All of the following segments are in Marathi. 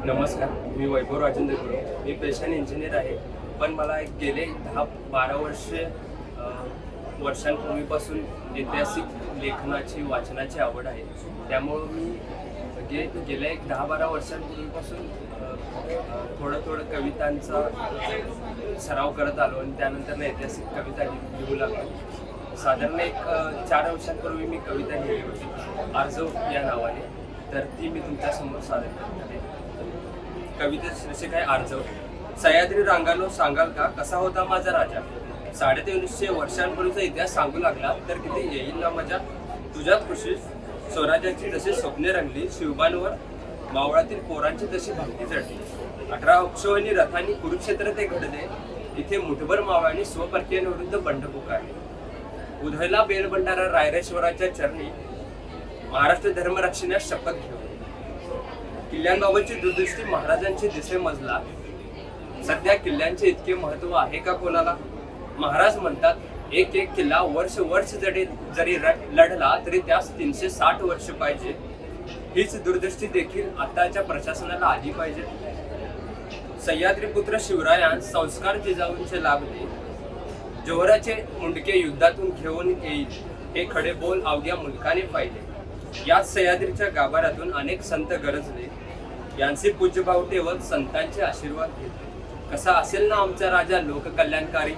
नमस्कार, मी वैभव राजेंद्र गुरु. मी पेशाने इंजिनियर आहे, पण मला गेले 10-12 वर्षांपूर्वीपासून ऐतिहासिक लेखनाची वाचनाची आवड आहे. त्यामुळं मी गेल्या 10-12 वर्षांपूर्वीपासून थोडं कवितांचा सराव करत आलो आणि त्यानंतर ऐतिहासिक कविता लिहू लागलो. साधारण 4 वर्षांपूर्वी मी कविता लिहिली होती आर्जव या नावाने, तर ती मी तुमच्यासमोर सादर करत आहे. कवितेचं शीर्षक आहे आर्जव. सह्याद्री रांगालो सांगाल का कसा होता माझा राजा. 350 वर्षांपूर्वीचा इतिहास सांगू लागला तर किती येईल ना मजा. तुझ्याच खुशीत स्वराज्याची जशी स्वप्ने रंगली, शिवबांवर मावळातील पोरांची तशी भक्ती चढली. 18 अक्षोहिणी रथांनी कुरुक्षेत्र ते घडले, इथे मुठभर मावळांनी स्वपरकीयांविरुद्ध बंड पुकारले. उधळला बेलभंडारा रायरेश्वराच्या चरणी, महाराष्ट्र धर्मरक्षणास शपथ घेऊ. किल्ल्यांबाबतची दूरदृष्टी महाराजांची दिसे मजला. सध्या किल्ल्यांचे इतके महत्व आहे का कोणाला. महाराज म्हणतात एक किल्ला वर्ष जरी लढला तरी त्यास 360 वर्ष पाहिजे. हीच दूरदृष्टी देखील आताच्या प्रशासनाला आली पाहिजे. सह्याद्रीपुत्र शिवरायांस संस्कार जिजाऊंचे लाभले. जोहराचे मुंडके युद्धातून घेऊन येईल, हे खडे बोल अवघ्या मुलकाने पाहिले. याच सह्याद्रीच्या गाभाऱ्यातून अनेक संत गरजले, यांचे पूज्यभाव ठेवत संतांचे आशीर्वाद घेतले. कसा असेल ना आमचा राजा लोककल्याणकारी,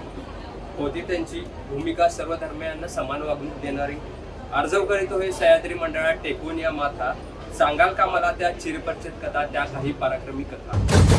होती त्यांची भूमिका सर्व धर्मियांना समान वागणूक देणारी. आर्जव करीतो हे सह्याद्री मंडळात टेकून या माथा, सांगाल का मला त्या चिरपरिचित कथा, त्या काही पराक्रमी कथा.